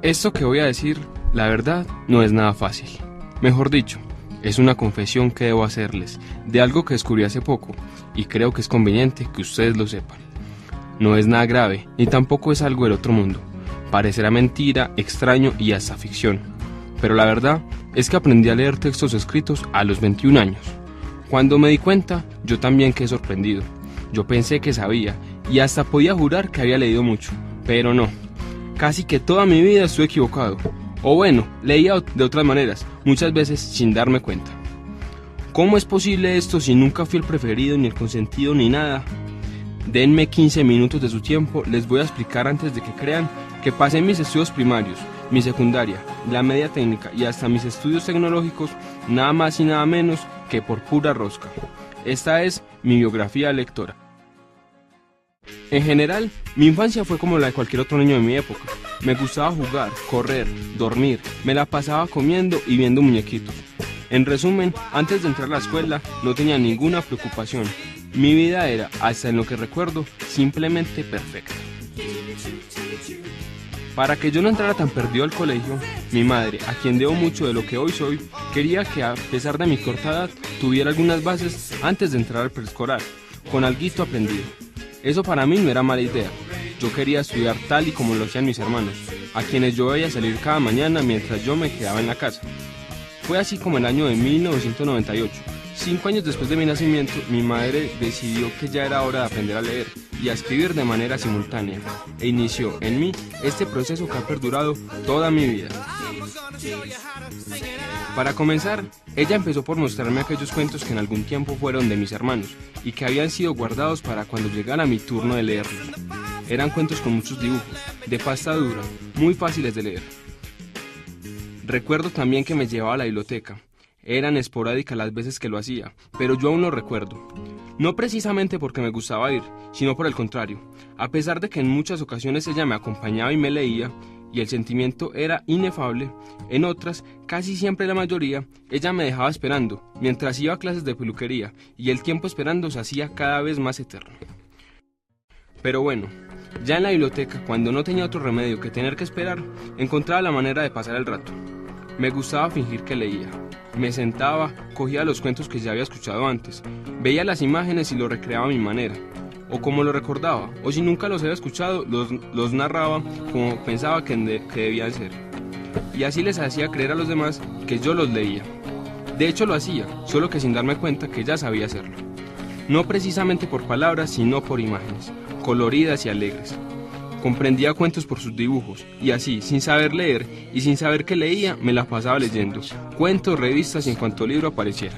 Esto que voy a decir, la verdad, no es nada fácil. Mejor dicho, es una confesión que debo hacerles de algo que descubrí hace poco y creo que es conveniente que ustedes lo sepan. No es nada grave, ni tampoco es algo del otro mundo. Parecerá mentira, extraño y hasta ficción. Pero la verdad es que aprendí a leer textos escritos a los 21 años. Cuando me di cuenta, yo también quedé sorprendido. Yo pensé que sabía y hasta podía jurar que había leído mucho, pero no. Casi que toda mi vida estuve equivocado. O bueno, leía de otras maneras, muchas veces sin darme cuenta. ¿Cómo es posible esto si nunca fui el preferido, ni el consentido, ni nada? Denme 15 minutos de su tiempo, les voy a explicar antes de que crean que pasé mis estudios primarios, mi secundaria, la media técnica y hasta mis estudios tecnológicos, nada más y nada menos que por pura rosca. Esta es mi biografía lectora. En general, mi infancia fue como la de cualquier otro niño de mi época. Me gustaba jugar, correr, dormir, me la pasaba comiendo y viendo muñequitos. En resumen, antes de entrar a la escuela no tenía ninguna preocupación. Mi vida era, hasta en lo que recuerdo, simplemente perfecta. Para que yo no entrara tan perdido al colegio, mi madre, a quien debo mucho de lo que hoy soy, quería que a pesar de mi corta edad, tuviera algunas bases antes de entrar al preescolar, con alguito aprendido. Eso para mí no era mala idea. Yo quería estudiar tal y como lo hacían mis hermanos, a quienes yo veía salir cada mañana mientras yo me quedaba en la casa. Fue así como el año de 1998. 5 años después de mi nacimiento, mi madre decidió que ya era hora de aprender a leer y a escribir de manera simultánea, e inició en mí este proceso que ha perdurado toda mi vida. Para comenzar, ella empezó por mostrarme aquellos cuentos que en algún tiempo fueron de mis hermanos y que habían sido guardados para cuando llegara mi turno de leerlos. Eran cuentos con muchos dibujos, de pasta dura, muy fáciles de leer. Recuerdo también que me llevaba a la biblioteca. Eran esporádicas las veces que lo hacía, pero yo aún lo recuerdo. No precisamente porque me gustaba ir, sino por el contrario. A pesar de que en muchas ocasiones ella me acompañaba y me leía, y el sentimiento era inefable, en otras, casi siempre la mayoría, ella me dejaba esperando, mientras iba a clases de peluquería, y el tiempo esperando se hacía cada vez más eterno. Pero bueno, ya en la biblioteca, cuando no tenía otro remedio que tener que esperar, encontraba la manera de pasar el rato. Me gustaba fingir que leía. Me sentaba, cogía los cuentos que ya había escuchado antes, veía las imágenes y lo recreaba a mi manera, o como lo recordaba, o si nunca los había escuchado, los narraba como pensaba que debían ser. Y así les hacía creer a los demás que yo los leía. De hecho lo hacía, solo que sin darme cuenta que ya sabía hacerlo. No precisamente por palabras, sino por imágenes, coloridas y alegres. Comprendía cuentos por sus dibujos, y así, sin saber leer y sin saber qué leía, me la pasaba leyendo cuentos, revistas y en cuanto libro apareciera.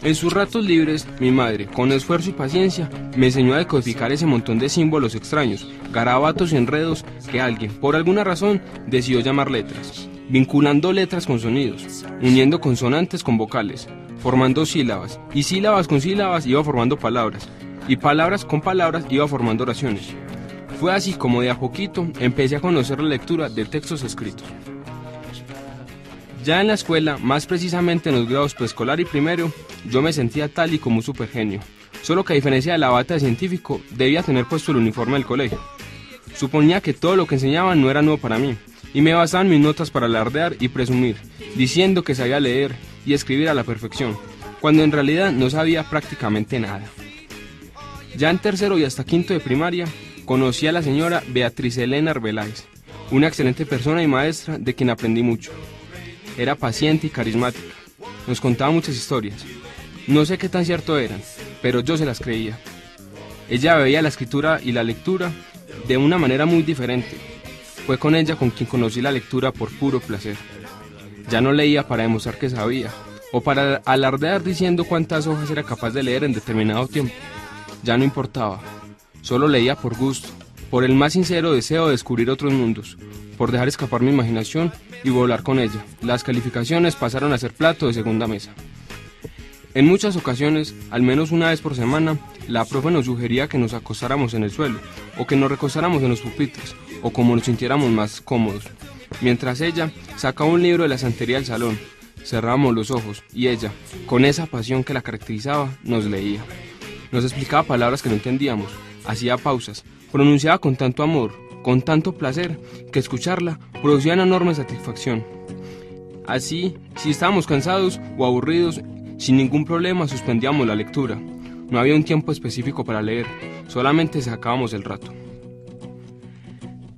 En sus ratos libres, mi madre, con esfuerzo y paciencia, me enseñó a decodificar ese montón de símbolos extraños, garabatos y enredos que alguien, por alguna razón, decidió llamar letras, vinculando letras con sonidos, uniendo consonantes con vocales, formando sílabas, y sílabas con sílabas iba formando palabras, y palabras con palabras iba formando oraciones. Fue así como de a poquito empecé a conocer la lectura de textos escritos. Ya en la escuela, más precisamente en los grados preescolar y primero, yo me sentía tal y como un supergenio, solo que a diferencia de la bata de científico, debía tener puesto el uniforme del colegio. Suponía que todo lo que enseñaban no era nuevo para mí, y me basaban mis notas para alardear y presumir, diciendo que sabía leer y escribir a la perfección, cuando en realidad no sabía prácticamente nada. Ya en tercero y hasta quinto de primaria, conocí a la señora Beatriz Elena Arbeláez, una excelente persona y maestra de quien aprendí mucho. Era paciente y carismática, nos contaba muchas historias. No sé qué tan cierto eran, pero yo se las creía. Ella veía la escritura y la lectura de una manera muy diferente. Fue con ella con quien conocí la lectura por puro placer. Ya no leía para demostrar que sabía, o para alardear diciendo cuántas hojas era capaz de leer en determinado tiempo. Ya no importaba. Solo leía por gusto, por el más sincero deseo de descubrir otros mundos, por dejar escapar mi imaginación y volar con ella. Las calificaciones pasaron a ser plato de segunda mesa. En muchas ocasiones, al menos una vez por semana, la profe nos sugería que nos acostáramos en el suelo, o que nos recostáramos en los pupitres, o como nos sintiéramos más cómodos. Mientras ella sacaba un libro de la estantería del salón, cerrábamos los ojos, y ella, con esa pasión que la caracterizaba, nos leía. Nos explicaba palabras que no entendíamos, hacía pausas, pronunciada con tanto amor, con tanto placer, que escucharla producía una enorme satisfacción. Así, si estábamos cansados o aburridos, sin ningún problema suspendíamos la lectura. No había un tiempo específico para leer, solamente sacábamos el rato.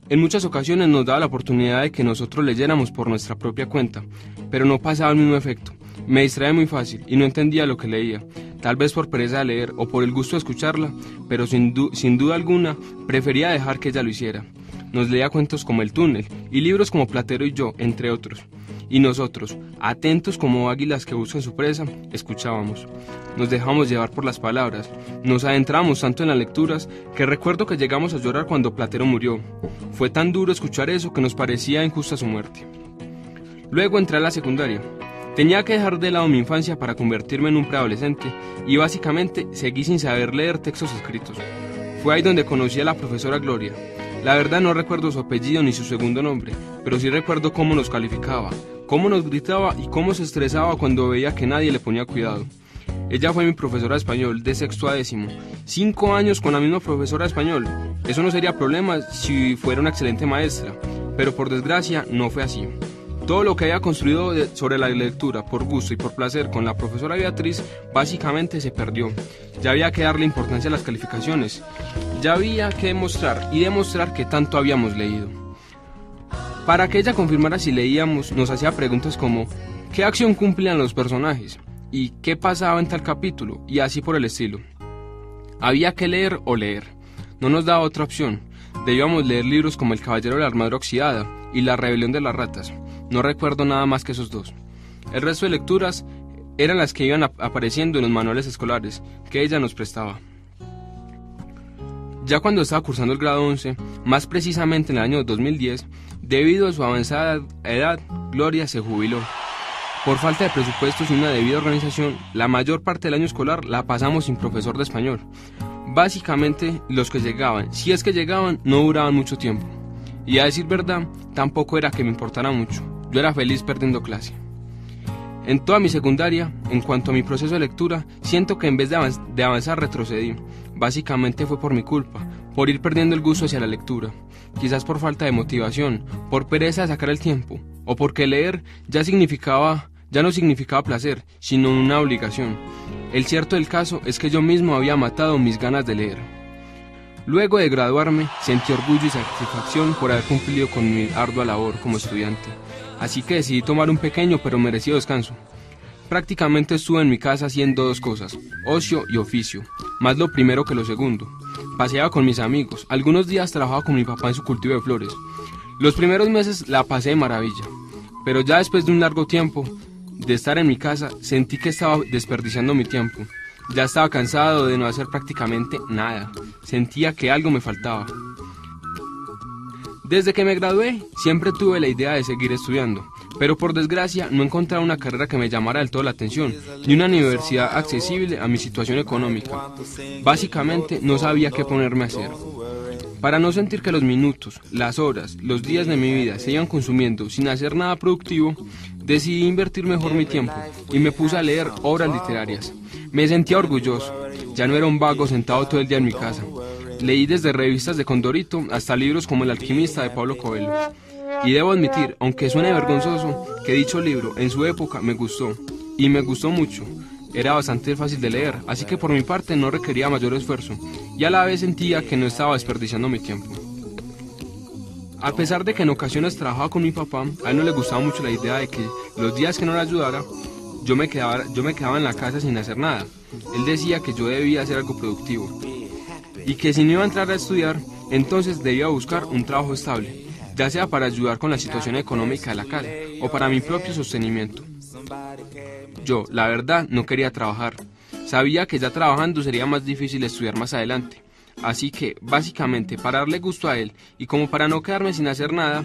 En muchas ocasiones nos daba la oportunidad de que nosotros leyéramos por nuestra propia cuenta, pero no pasaba el mismo efecto. Me distraía muy fácil y no entendía lo que leía, tal vez por pereza de leer o por el gusto de escucharla, pero sin duda alguna prefería dejar que ella lo hiciera. Nos leía cuentos como El túnel y libros como Platero y yo, entre otros. Y nosotros, atentos como águilas que buscan su presa, escuchábamos. Nos dejamos llevar por las palabras, nos adentramos tanto en las lecturas que recuerdo que llegamos a llorar cuando Platero murió. Fue tan duro escuchar eso que nos parecía injusta su muerte. Luego entré a la secundaria. Tenía que dejar de lado mi infancia para convertirme en un preadolescente y básicamente seguí sin saber leer textos escritos. Fue ahí donde conocí a la profesora Gloria. La verdad no recuerdo su apellido ni su segundo nombre, pero sí recuerdo cómo nos calificaba, cómo nos gritaba y cómo se estresaba cuando veía que nadie le ponía cuidado. Ella fue mi profesora de español de sexto a décimo. 5 años con la misma profesora de español. Eso no sería problema si fuera una excelente maestra, pero por desgracia no fue así. Todo lo que había construido sobre la lectura por gusto y por placer con la profesora Beatriz básicamente se perdió. Ya había que darle importancia a las calificaciones. Ya había que demostrar que tanto habíamos leído. Para que ella confirmara si leíamos, nos hacía preguntas como ¿qué acción cumplían los personajes? ¿Y qué pasaba en tal capítulo? Y así por el estilo. Había que leer o leer. No nos daba otra opción. Debíamos leer libros como El caballero de la armadura oxidada y La rebelión de las ratas. No recuerdo nada más que esos dos. El resto de lecturas eran las que iban apareciendo en los manuales escolares que ella nos prestaba. Ya cuando estaba cursando el grado 11, más precisamente en el año 2010, debido a su avanzada edad, Gloria se jubiló. Por falta de presupuestos y una debida organización, la mayor parte del año escolar la pasamos sin profesor de español. Básicamente, los que llegaban, si es que llegaban, no duraban mucho tiempo. Y a decir verdad, tampoco era que me importara mucho. Yo era feliz perdiendo clase. En toda mi secundaria, en cuanto a mi proceso de lectura, siento que en vez de avanzar retrocedí. Básicamente fue por mi culpa, por ir perdiendo el gusto hacia la lectura. Quizás por falta de motivación, por pereza de sacar el tiempo, o porque leer ya no significaba placer, sino una obligación. El cierto del caso es que yo mismo había matado mis ganas de leer. Luego de graduarme, sentí orgullo y satisfacción por haber cumplido con mi ardua labor como estudiante. Así que decidí tomar un pequeño pero merecido descanso. Prácticamente estuve en mi casa haciendo dos cosas, ocio y oficio, más lo primero que lo segundo. Paseaba con mis amigos, algunos días trabajaba con mi papá en su cultivo de flores. Los primeros meses la pasé de maravilla, pero ya después de un largo tiempo de estar en mi casa, sentí que estaba desperdiciando mi tiempo. Ya estaba cansado de no hacer prácticamente nada, sentía que algo me faltaba. Desde que me gradué, siempre tuve la idea de seguir estudiando, pero por desgracia no encontraba una carrera que me llamara del todo la atención, ni una universidad accesible a mi situación económica. Básicamente no sabía qué ponerme a hacer. Para no sentir que los minutos, las horas, los días de mi vida se iban consumiendo sin hacer nada productivo, decidí invertir mejor mi tiempo y me puse a leer obras literarias. Me sentía orgulloso, ya no era un vago sentado todo el día en mi casa. Leí desde revistas de Condorito hasta libros como El alquimista de Paulo Coelho. Y debo admitir, aunque suene vergonzoso, que dicho libro en su época me gustó, y me gustó mucho. Era bastante fácil de leer, así que por mi parte no requería mayor esfuerzo, y a la vez sentía que no estaba desperdiciando mi tiempo. A pesar de que en ocasiones trabajaba con mi papá, a él no le gustaba mucho la idea de que los días que no le ayudara, yo me quedaba en la casa sin hacer nada. Él decía que yo debía hacer algo productivo, y que si no iba a entrar a estudiar, entonces debía buscar un trabajo estable, ya sea para ayudar con la situación económica de la casa, o para mi propio sostenimiento. Yo, la verdad, no quería trabajar. Sabía que ya trabajando sería más difícil estudiar más adelante. Así que, básicamente, para darle gusto a él, y como para no quedarme sin hacer nada,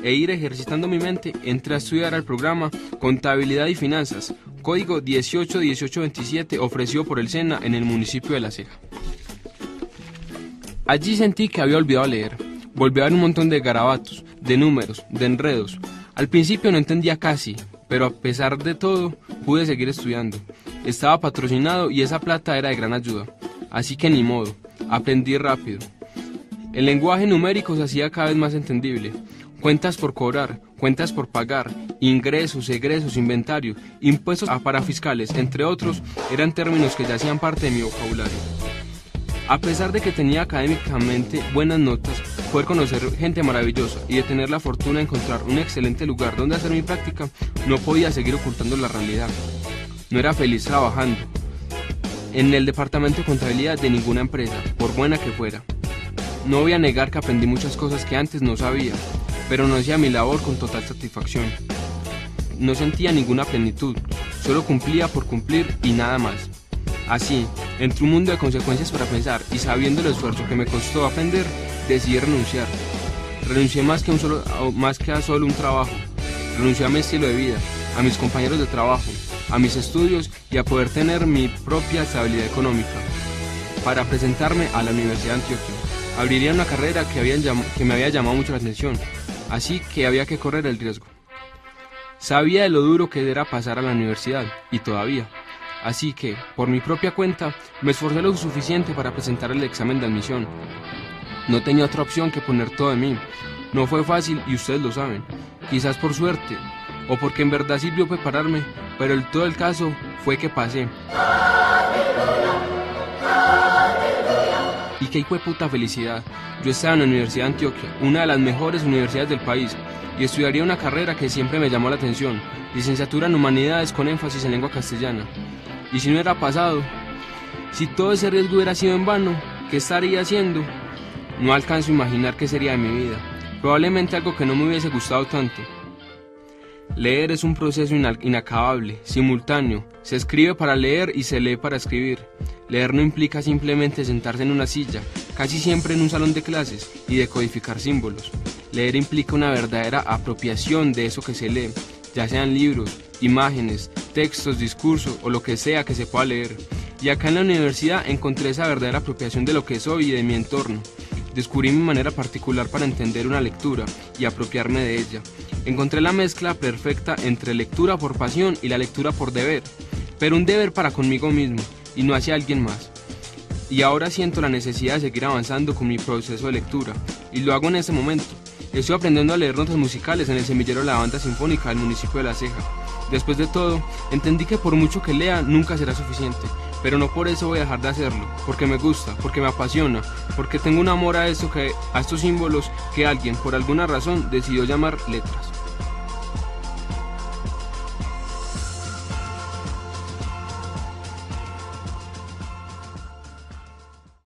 e ir ejercitando mi mente, entré a estudiar al programa Contabilidad y Finanzas, código 181827, ofrecido por el SENA en el municipio de La Ceja. Allí sentí que había olvidado leer. Volví a ver un montón de garabatos, de números, de enredos. Al principio no entendía casi, pero a pesar de todo, pude seguir estudiando. Estaba patrocinado y esa plata era de gran ayuda. Así que ni modo, aprendí rápido. El lenguaje numérico se hacía cada vez más entendible. Cuentas por cobrar, cuentas por pagar, ingresos, egresos, inventario, impuestos a parafiscales, entre otros, eran términos que ya hacían parte de mi vocabulario. A pesar de que tenía académicamente buenas notas, poder conocer gente maravillosa y de tener la fortuna de encontrar un excelente lugar donde hacer mi práctica, no podía seguir ocultando la realidad. No era feliz trabajando en el departamento de contabilidad de ninguna empresa, por buena que fuera. No voy a negar que aprendí muchas cosas que antes no sabía, pero no hacía mi labor con total satisfacción. No sentía ninguna plenitud, solo cumplía por cumplir y nada más. Así, entre un mundo de consecuencias para pensar y sabiendo el esfuerzo que me costó aprender, decidí renunciar. Renuncié más que a solo un trabajo. Renuncié a mi estilo de vida, a mis compañeros de trabajo, a mis estudios y a poder tener mi propia estabilidad económica para presentarme a la Universidad de Antioquia. Abriría una carrera que me había llamado mucho la atención, así que había que correr el riesgo. Sabía de lo duro que era pasar a la universidad, y todavía. Así que, por mi propia cuenta, me esforcé lo suficiente para presentar el examen de admisión. No tenía otra opción que poner todo de mí. No fue fácil y ustedes lo saben. Quizás por suerte, o porque en verdad sirvió prepararme, pero todo el caso fue que pasé. Y qué hijueputa felicidad. Yo estaba en la Universidad de Antioquia, una de las mejores universidades del país, y estudiaría una carrera que siempre me llamó la atención, licenciatura en Humanidades con énfasis en lengua castellana. Y si no hubiera pasado, si todo ese riesgo hubiera sido en vano, ¿qué estaría haciendo? No alcanzo a imaginar qué sería de mi vida. Probablemente algo que no me hubiese gustado tanto. Leer es un proceso inacabable, simultáneo. Se escribe para leer y se lee para escribir. Leer no implica simplemente sentarse en una silla, casi siempre en un salón de clases, y decodificar símbolos. Leer implica una verdadera apropiación de eso que se lee, ya sean libros, imágenes, textos, discursos o lo que sea que se pueda leer. Y acá en la universidad encontré esa verdadera apropiación de lo que soy y de mi entorno. Descubrí mi manera particular para entender una lectura y apropiarme de ella. Encontré la mezcla perfecta entre lectura por pasión y la lectura por deber, pero un deber para conmigo mismo y no hacia alguien más. Y ahora siento la necesidad de seguir avanzando con mi proceso de lectura, y lo hago en este momento. Estoy aprendiendo a leer notas musicales en el semillero de la banda sinfónica del municipio de La Ceja. Después de todo, entendí que por mucho que lea, nunca será suficiente, pero no por eso voy a dejar de hacerlo, porque me gusta, porque me apasiona, porque tengo un amor a estos símbolos que alguien, por alguna razón, decidió llamar letras.